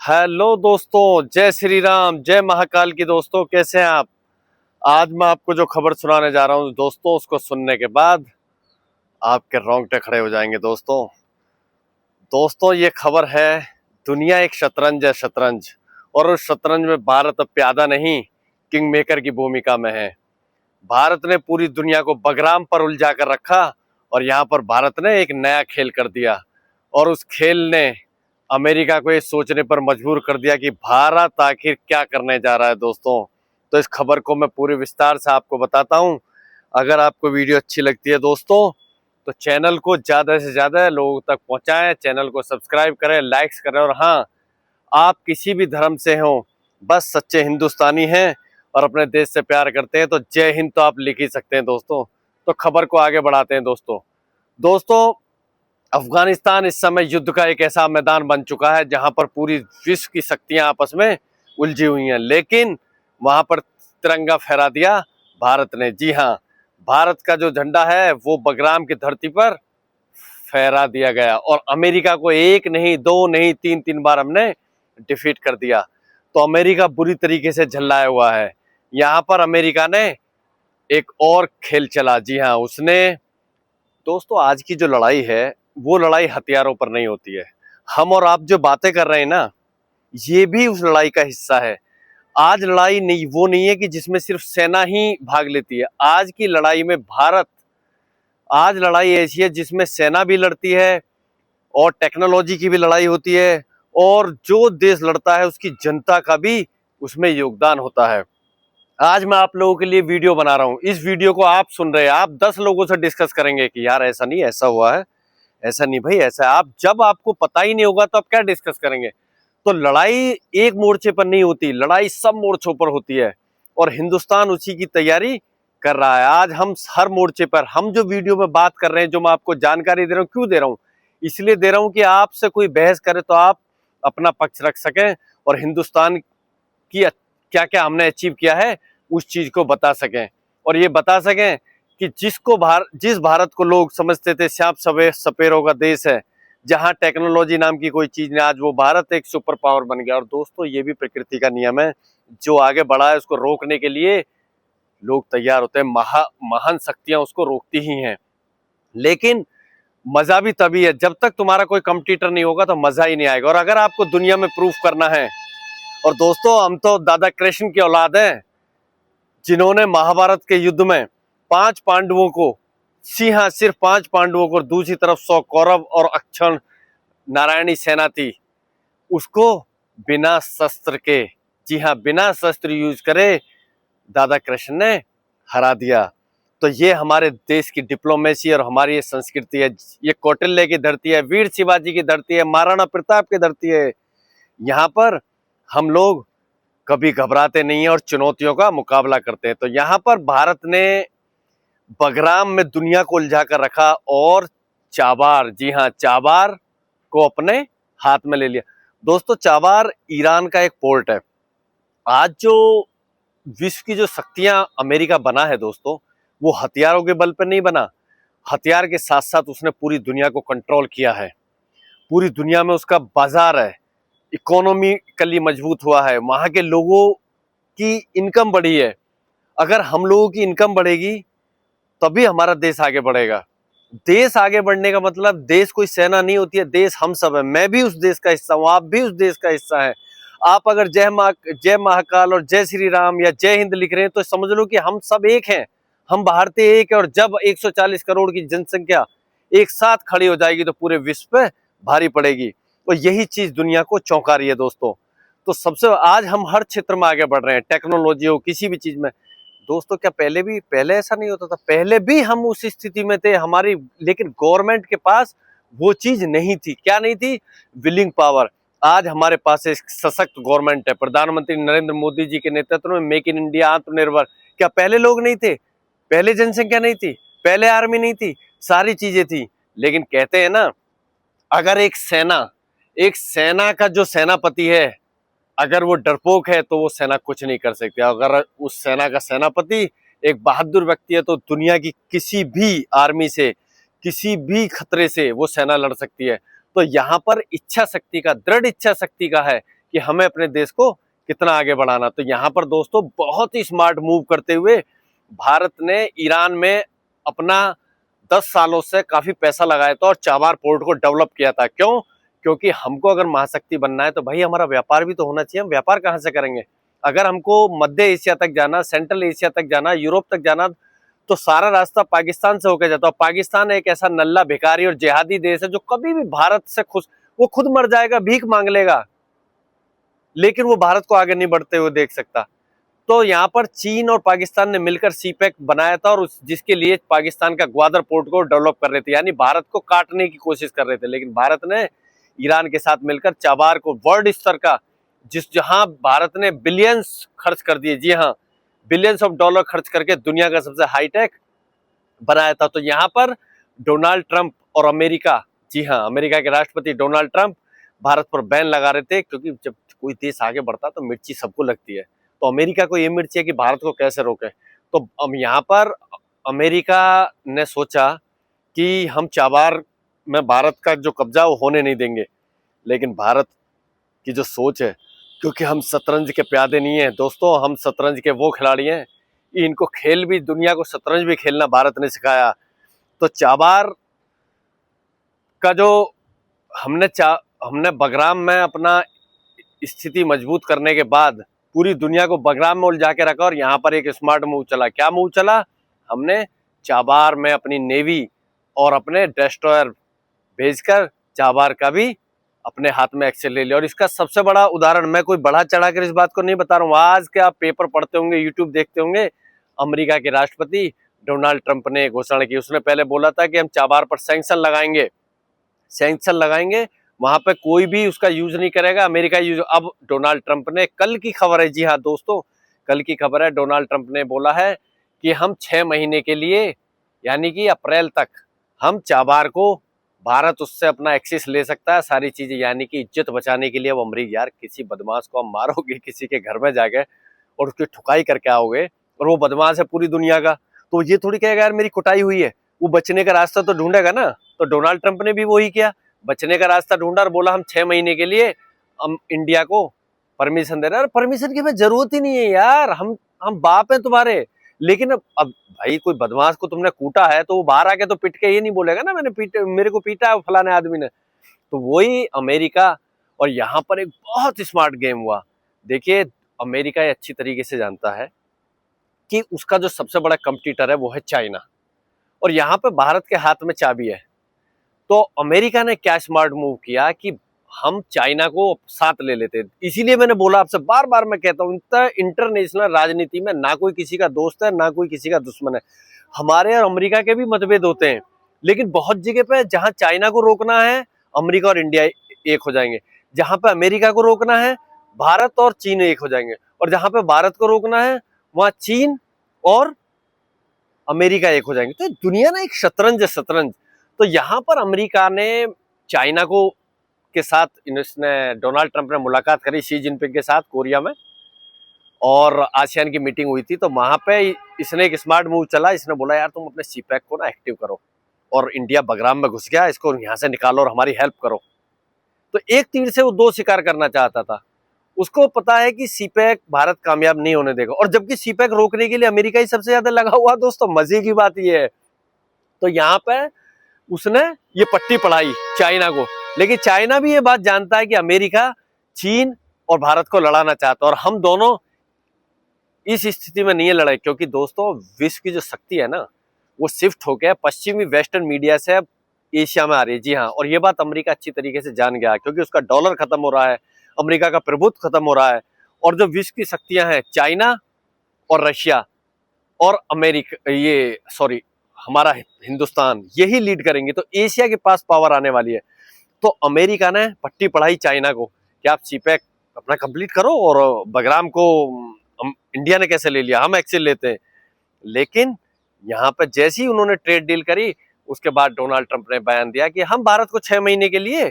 Hello दोस्तों, जय श्री राम, जय महाकाल की। दोस्तों कैसे हैं आप। आज मैं आपको जो खबर सुनाने जा रहा हूं दोस्तों, उसको सुनने के बाद आपके रोंगटे खड़े हो जाएंगे। दोस्तों ये खबर है, दुनिया एक शतरंज है, शतरंज। और उस शतरंज में भारत अब प्यादा नहीं, किंग मेकर की भूमिका में है। भारत ने पूरी दुनिया को बगराम पर उलझा कर रखा और यहाँ पर भारत ने एक नया खेल कर दिया। और उस खेल ने अमेरिका को ये सोचने पर मजबूर कर दिया कि भारत आखिर क्या करने जा रहा है। दोस्तों तो इस खबर को मैं पूरे विस्तार से आपको बताता हूं। अगर आपको वीडियो अच्छी लगती है दोस्तों, तो चैनल को ज्यादा से ज्यादा लोगों तक पहुंचाएं, चैनल को सब्सक्राइब करें, लाइक्स करें। और हाँ, आप किसी भी धर्म से हो, बस सच्चे हिंदुस्तानी हैं और अपने देश से प्यार करते हैं, तो जय हिंद तो आप लिख ही सकते हैं दोस्तों। तो खबर को आगे बढ़ाते हैं दोस्तों। अफगानिस्तान इस समय युद्ध का एक ऐसा मैदान बन चुका है जहां पर पूरी विश्व की शक्तियां आपस में उलझी हुई हैं, लेकिन वहां पर तिरंगा फहरा दिया भारत ने। जी हां, भारत का जो झंडा है वो बगराम की धरती पर फहरा दिया गया और अमेरिका को एक नहीं, दो नहीं, तीन तीन बार हमने डिफीट कर दिया। तो अमेरिका बुरी तरीके से झल्लाया हुआ है। यहाँ पर अमेरिका ने एक और खेल चला। जी हाँ, उसने दोस्तों, आज की जो लड़ाई है वो लड़ाई हथियारों पर नहीं होती है। हम और आप जो बातें कर रहे हैं ना, ये भी उस लड़ाई का हिस्सा है। आज लड़ाई नहीं, वो नहीं है कि जिसमें सिर्फ सेना ही भाग लेती है। आज की लड़ाई में आज लड़ाई ऐसी है जिसमें सेना भी लड़ती है और टेक्नोलॉजी की भी लड़ाई होती है, और जो देश लड़ता है उसकी जनता का भी उसमें योगदान होता है। आज मैं आप लोगों के लिए वीडियो बना रहा हूं। इस वीडियो को आप सुन रहे हैं, आप 10 लोगों से डिस्कस करेंगे कि यार ऐसा नहीं, ऐसा हुआ है, ऐसा नहीं भाई, ऐसा है। आप जब आपको पता ही नहीं होगा तो आप क्या डिस्कस करेंगे। तो लड़ाई एक मोर्चे पर नहीं होती, लड़ाई सब मोर्चों पर होती है और हिंदुस्तान उसी की तैयारी कर रहा है। आज हम हर मोर्चे पर, हम जो वीडियो में बात कर रहे हैं, जो मैं आपको जानकारी दे रहा हूँ, क्यों दे रहा हूँ, इसलिए दे रहा हूँ कि आपसे कोई बहस करे तो आप अपना पक्ष रख सकें और हिंदुस्तान की क्या क्या हमने अचीव किया है उस चीज को बता सकें। और ये बता सकें कि जिस भारत को लोग समझते थे श्याम सपेरों का देश है, जहां टेक्नोलॉजी नाम की कोई चीज नहीं, आज वो भारत एक सुपर पावर बन गया। और दोस्तों ये भी प्रकृति का नियम है, जो आगे बढ़ा है उसको रोकने के लिए लोग तैयार होते हैं। महान शक्तियां उसको रोकती ही हैं। लेकिन मजा भी तभी है, जब तक तुम्हारा कोई कंपटीटर नहीं होगा तो मजा ही नहीं आएगा। और अगर आपको दुनिया में प्रूफ करना है, और दोस्तों हम तो दादा कृष्ण की औलाद हैं, जिन्होंने महाभारत के युद्ध में 5 पांडवों को, जी हाँ सिर्फ 5 पांडवों को, दूसरी तरफ 100 कौरव और अक्षण नारायणी सेना थी, उसको बिना शस्त्र के, जी हाँ बिना शस्त्र यूज करे दादा कृष्ण ने हरा दिया। तो ये हमारे देश की डिप्लोमेसी और हमारी ये संस्कृति है। ये कौटिल्य की धरती है, वीर शिवाजी की धरती है, महाराणा प्रताप की धरती है। यहाँ पर हम लोग कभी घबराते नहीं है और चुनौतियों का मुकाबला करते हैं। तो यहाँ पर भारत ने बगराम में दुनिया को उलझा कर रखा और चाबार, जी हाँ चाबार को अपने हाथ में ले लिया। दोस्तों चाबार ईरान का एक पोर्ट है। आज जो विश्व की जो शक्तियां अमेरिका बना है दोस्तों, वो हथियारों के बल पर नहीं बना, हथियार के साथ साथ उसने पूरी दुनिया को कंट्रोल किया है। पूरी दुनिया में उसका बाजार है, इकोनॉमिकली मजबूत हुआ है, वहां के लोगों की इनकम बढ़ी है। अगर हम लोगों की इनकम बढ़ेगी तभी हमारा देश आगे बढ़ेगा। देश आगे बढ़ने का मतलब, देश कोई सेना नहीं होती है, देश हम सब है। मैं भी उस देश का हिस्सा हूं, आप भी उस देश का हिस्सा है। आप अगर जय महाकाल और जय श्री राम या जय हिंद लिख रहे हैं तो समझ लो कि हम सब एक हैं, हम भारतीय एक है। और जब 140 करोड़ की जनसंख्या एक साथ खड़ी हो जाएगी तो पूरे विश्व पे भारी पड़ेगी। और यही चीज दुनिया को चौंका रही है दोस्तों। तो सबसे आज हम हर क्षेत्र में आगे बढ़ रहे हैं, टेक्नोलॉजी हो, किसी भी चीज में। दोस्तों क्या पहले ऐसा नहीं होता था? पहले भी हम उस स्थिति में थे हमारी, लेकिन गवर्नमेंट के पास वो चीज नहीं थी। क्या नहीं थी? Willing power. आज हमारे पास एक सशक्त गवर्नमेंट है, प्रधानमंत्री नरेंद्र मोदी जी के नेतृत्व में मेक इन इंडिया, आत्मनिर्भर। क्या पहले लोग नहीं थे? पहले जनसंख्या नहीं थी? पहले आर्मी नहीं थी? सारी चीजें थी। लेकिन कहते हैं ना, अगर एक सेना का जो सेनापति है, अगर वो डरपोक है तो वो सेना कुछ नहीं कर सकती। अगर उस सेना का सेनापति एक बहादुर व्यक्ति है तो दुनिया की किसी भी आर्मी से, किसी भी खतरे से वो सेना लड़ सकती है। तो यहाँ पर इच्छा शक्ति का, दृढ़ इच्छा शक्ति का है कि हमें अपने देश को कितना आगे बढ़ाना। तो यहाँ पर दोस्तों बहुत ही स्मार्ट मूव करते हुए भारत ने ईरान में अपना 10 सालों से काफी पैसा लगाया था और चाबार पोर्ट को डेवलप किया था। क्यों? क्योंकि हमको अगर महाशक्ति बनना है तो भाई हमारा व्यापार भी तो होना चाहिए। हम व्यापार कहाँ से करेंगे? अगर हमको मध्य एशिया तक जाना, सेंट्रल एशिया तक जाना, यूरोप तक जाना, तो सारा रास्ता पाकिस्तान से होकर जाता है। पाकिस्तान एक ऐसा नल्ला भिखारी और जिहादी देश है जो कभी भी भारत से वो खुद मर जाएगा, भीख मांग लेगा, लेकिन वो भारत को आगे नहीं बढ़ते हुए देख सकता। तो यहाँ पर चीन और पाकिस्तान ने मिलकर सीपैक बनाया था और जिसके लिए पाकिस्तान का ग्वादर पोर्ट को डेवलप कर रहे थे, यानी भारत को काटने की कोशिश कर रहे थे। लेकिन भारत ने ईरान के साथ मिलकर चाबार को वर्ल्ड स्तर का, जहां भारत ने बिलियंस खर्च कर दिए, जी हाँ, बिलियंस ऑफ डॉलर खर्च करके दुनिया का सबसे हाईटेक बनाया था। तो यहाँ पर डोनाल्ड ट्रंप और अमेरिका, जी हाँ, अमेरिका के राष्ट्रपति डोनाल्ड ट्रंप भारत पर बैन लगा रहे थे, क्योंकि जब कोई देश आगे बढ़ता तो मिर्ची सबको लगती है। तो अमेरिका को ये मिर्ची है कि भारत को कैसे रोके। तो अब यहाँ पर अमेरिका ने सोचा कि हम चाबार में भारत का जो कब्जा वो होने नहीं देंगे। लेकिन भारत की जो सोच है, क्योंकि हम शतरंज के प्यादे नहीं है दोस्तों, हम शतरंज के वो खिलाड़ी हैं, इनको खेल भी, दुनिया को शतरंज भी खेलना भारत ने सिखाया। तो चाबार का जो हमने बगराम में अपना स्थिति मजबूत करने के बाद पूरी दुनिया को बगराम में उलझा के रखा। और यहाँ पर एक स्मार्ट मूव चला। क्या मूव चला? हमने चाबार में अपनी नेवी और अपने डेस्ट्रॉयर भेजकर चाबार का भी अपने हाथ में एक्सेल ले लिया। और इसका सबसे बड़ा उदाहरण, मैं कोई बढ़ा चढ़ा कर इस बात को नहीं बता रहा हूँ, आज के आप पेपर पढ़ते होंगे, यूट्यूब देखते होंगे, अमेरिका के राष्ट्रपति डोनाल्ड ट्रंप ने घोषणा की। उसने पहले बोला था कि हम चाबार पर सैंक्शन लगाएंगे, वहां पे कोई भी उसका यूज नहीं करेगा, अमेरिका यूज। अब डोनाल्ड ट्रंप ने, कल की खबर है, जी हाँ दोस्तों, कल की खबर है, डोनाल्ड ट्रंप ने बोला है कि हम 6 महीने के लिए, यानी कि अप्रैल तक, हम चाबार को, भारत उससे अपना एक्सेस ले सकता है, सारी चीजें, यानी कि इज्जत बचाने के लिए। अब अमरीका, यार किसी बदमाश को हम मारोगे किसी के घर में जाके और उसकी ठुकाई करके आओगे, और वो बदमाश है पूरी दुनिया का, तो ये थोड़ी कहेगा यार मेरी कुटाई हुई है, वो बचने का रास्ता तो ढूंढेगा ना। तो डोनाल्ड ट्रंप ने भी वही किया, बचने का रास्ता ढूंढा और बोला हम 6 महीने के लिए हम इंडिया को परमिशन दे रहे हैं। परमिशन की हमें जरूरत ही नहीं है यार, हम बाप हैं तुम्हारे। लेकिन अब भाई कोई बदमाश को तुमने कूटा है तो वो बाहर आके तो पिट के ये नहीं बोलेगा ना मेरे को पीटा है फलाने आदमी ने। तो वही अमेरिका, और यहाँ पर एक बहुत स्मार्ट गेम हुआ। देखिए, अमेरिका ये अच्छी तरीके से जानता है कि उसका जो सबसे बड़ा कंपटीटर है वो है चाइना, और यहाँ पे भारत के हाथ में चाबी है। तो अमेरिका ने क्या स्मार्ट मूव किया कि हम चाइना को साथ ले लेते। इसीलिए मैंने बोला आपसे, बार बार मैं कहता हूँ, इंटरनेशनल राजनीति में ना कोई किसी का दोस्त है, ना कोई किसी का दुश्मन है। हमारे और अमेरिका के भी मतभेद होते हैं, लेकिन बहुत जगह पे जहां चाइना को रोकना है, अमेरिका और इंडिया एक हो जाएंगे। जहां पे अमेरिका को रोकना है, भारत और चीन एक हो जाएंगे। और जहां पे भारत को रोकना है, वहां चीन और अमेरिका एक हो जाएंगे। तो दुनिया ना एक शतरंज। तो यहाँ पर अमेरिका ने चाइना को के साथ, इसने डोनाल्ड ट्रंप ने मुलाकात करी शी जिनपिंग के साथ कोरिया में, और आसियान की मीटिंग हुई थी। तो वहां पे इसने एक स्मार्ट मूव चला, इसने बोला यार तुम अपने सीपैक को ना एक्टिव करो, और इंडिया बगराम में घुस गया, इसको यहाँ से निकालो और हमारी हेल्प करो। तो एक तीर से वो 2 शिकार करना चाहता था। उसको पता है कि सीपैक भारत कामयाब नहीं होने देगा, और जबकि सीपैक रोकने के लिए अमेरिका ही सबसे ज्यादा लगा हुआ। दोस्तों मजे की बात ये है, तो यहाँ पे उसने ये पट्टी पढ़ाई चाइना को। लेकिन चाइना भी ये बात जानता है कि अमेरिका चीन और भारत को लड़ाना चाहता है, और हम दोनों इस स्थिति में नहीं लड़े। क्योंकि दोस्तों विश्व की जो शक्ति है ना, वो शिफ्ट होकर पश्चिमी वेस्टर्न मीडिया से अब एशिया में आ रही है। जी हाँ, और ये बात अमेरिका अच्छी तरीके से जान गया, क्योंकि उसका डॉलर खत्म हो रहा है, अमेरिका का प्रभुत्व खत्म हो रहा है, और जो विश्व की शक्तियां हैं, चाइना और रशिया और अमेरिका, ये सॉरी हमारा हिंदुस्तान, यही लीड करेंगे। तो एशिया के पास पावर आने वाली है। तो अमेरिका ने पट्टी पढ़ाई चाइना को कि आप सीपैक अपना कंप्लीट करो, और बगराम को इंडिया ने कैसे ले लिया, हम एक्सेल लेते हैं। लेकिन यहाँ पे जैसे ही उन्होंने ट्रेड डील करी, उसके बाद डोनाल्ड ट्रंप ने बयान दिया कि हम भारत को 6 महीने के लिए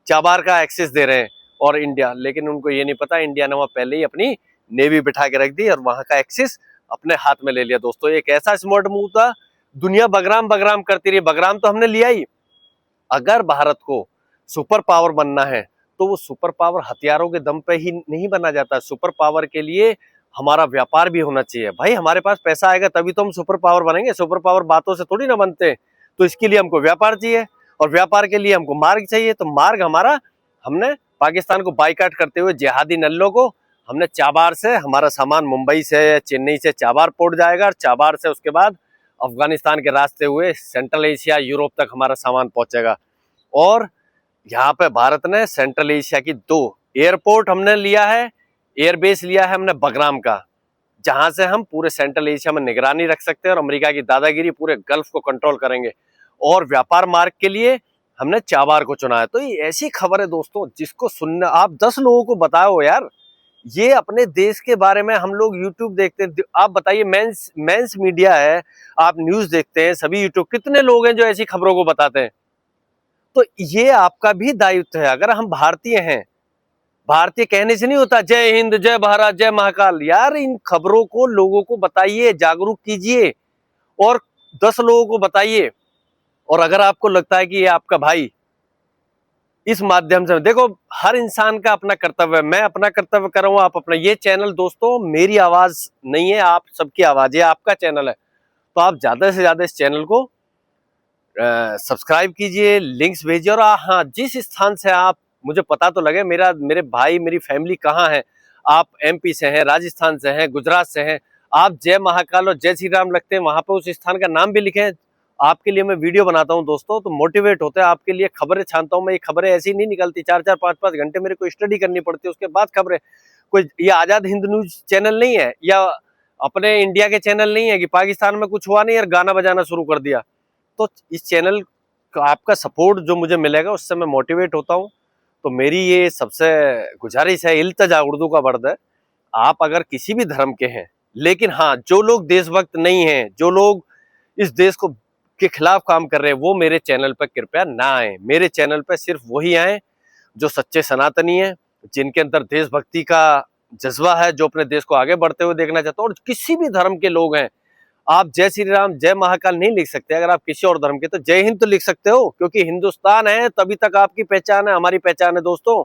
चाबार का एक्सेस दे रहे हैं, और इंडिया, लेकिन उनको ये नहीं पता इंडिया ने वहां पहले ही अपनी नेवी बिठा के रख दी और वहां का एक्सेस अपने हाथ में ले लिया। दोस्तों एक ऐसा स्मार्ट मूव था, दुनिया बगराम करती रही, बगराम तो हमने लिया ही। अगर भारत को सुपर पावर बनना है तो वो सुपर पावर हथियारों के दम पे ही नहीं बना जाता। सुपर पावर के लिए हमारा व्यापार भी होना चाहिए। भाई हमारे पास पैसा आएगा तभी तो हम सुपर पावर बनेंगे, सुपर पावर बातों से थोड़ी ना बनते। तो इसके लिए हमको व्यापार चाहिए, और व्यापार के लिए हमको मार्ग चाहिए। तो मार्ग हमारा, हमने पाकिस्तान को बाइकाट करते हुए जिहादी नल्लों को, हमने चाबार से, हमारा सामान मुंबई से, चेन्नई से चाबार पोर्ट जाएगा, और चाबार से उसके बाद अफगानिस्तान के रास्ते हुए सेंट्रल एशिया, यूरोप तक हमारा सामान पहुंचेगा। और यहाँ पे भारत ने सेंट्रल एशिया की 2 एयरपोर्ट हमने लिया है, एयरबेस लिया है हमने बगराम का, जहां से हम पूरे सेंट्रल एशिया में निगरानी रख सकते हैं और अमेरिका की दादागिरी पूरे गल्फ को कंट्रोल करेंगे। और व्यापार मार्ग के लिए हमने चाबार को चुना है। तो ये ऐसी खबर है दोस्तों जिसको सुनना, आप 10 लोगों को बताओ यार, ये अपने देश के बारे में हम लोग यूट्यूब देखते हैं, आप बताइए, मेंस मीडिया है, आप न्यूज देखते हैं, सभी यूट्यूब, कितने लोग हैं जो ऐसी खबरों को बताते हैं। तो ये आपका भी दायित्व है। अगर हम भारतीय हैं, भारतीय कहने से नहीं होता जय हिंद, जय भारत, जय महाकाल, यार इन खबरों को लोगों को बताइए, जागरूक कीजिए और 10 लोगों को बताइए। और अगर आपको लगता है कि ये आपका भाई इस माध्यम से, देखो हर इंसान का अपना कर्तव्य है, मैं अपना कर्तव्य कर रहा हूं, आप अपना। ये चैनल दोस्तों मेरी आवाज नहीं है, आप सबकी आवाज है, आपका चैनल है। तो आप ज्यादा से ज्यादा इस चैनल को सब्सक्राइब कीजिए, लिंक्स भेजिए। और हाँ, जिस स्थान से आप, मुझे पता तो लगे मेरे भाई, मेरी फैमिली कहाँ है। आप एमपी से हैं, राजस्थान से हैं, गुजरात से हैं, आप जय महाकाल और जय श्री राम लगते हैं, वहां पे उस स्थान का नाम भी लिखें। आपके लिए मैं वीडियो बनाता हूं दोस्तों, तो मोटिवेट होते हैं, आपके लिए खबरें छानता हूं मैं। ये खबरें ऐसी नहीं निकलती, 4-4, 5-5 घंटे मेरे को स्टडी करनी पड़ती है, उसके बाद खबरें। कोई ये आजाद हिंद न्यूज चैनल नहीं है, या अपने इंडिया के चैनल नहीं है कि पाकिस्तान में कुछ हुआ नहीं और गाना बजाना शुरू कर दिया। तो इस चैनल का आपका सपोर्ट जो मुझे मिलेगा उससे मैं मोटिवेट होता हूँ। तो मेरी ये सबसे गुजारिश है, इल्तजा उर्दू का वर्ड है, आप अगर किसी भी धर्म के हैं, लेकिन हाँ, जो लोग देशभक्त नहीं हैं, जो लोग इस देश को के खिलाफ काम कर रहे हैं, वो मेरे चैनल पर कृपया ना आए। मेरे चैनल पर सिर्फ वही आए जो सच्चे सनातनी हैं, जिनके अंदर देशभक्ति का जज्बा है, जो अपने देश को आगे बढ़ते हुए देखना चाहते हैं। और किसी भी धर्म के लोग हैं, आप जय श्री राम, जय महाकाल नहीं लिख सकते। अगर आप किसी और धर्म के, तो जय हिंद तो लिख सकते हो, क्योंकि हिंदुस्तान है तभी तक आपकी पहचान है, हमारी पहचान है दोस्तों।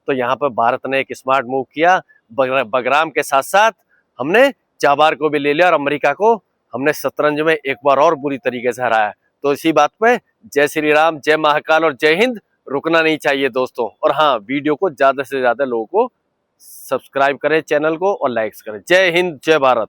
तो यहाँ पर भारत ने एक स्मार्ट मूव किया, बगराम के साथ साथ हमने चाबार को भी ले लिया, और अमेरिका को हमने शतरंज में एक बार और बुरी तरीके से हराया। तो इसी बात पे जय श्री राम, जय महाकाल और जय हिंद, रुकना नहीं चाहिए दोस्तों। और हाँ, वीडियो को ज्यादा से ज्यादा लोगों को सब्सक्राइब करें, चैनल को, और लाइक्स करें। जय हिंद, जय भारत।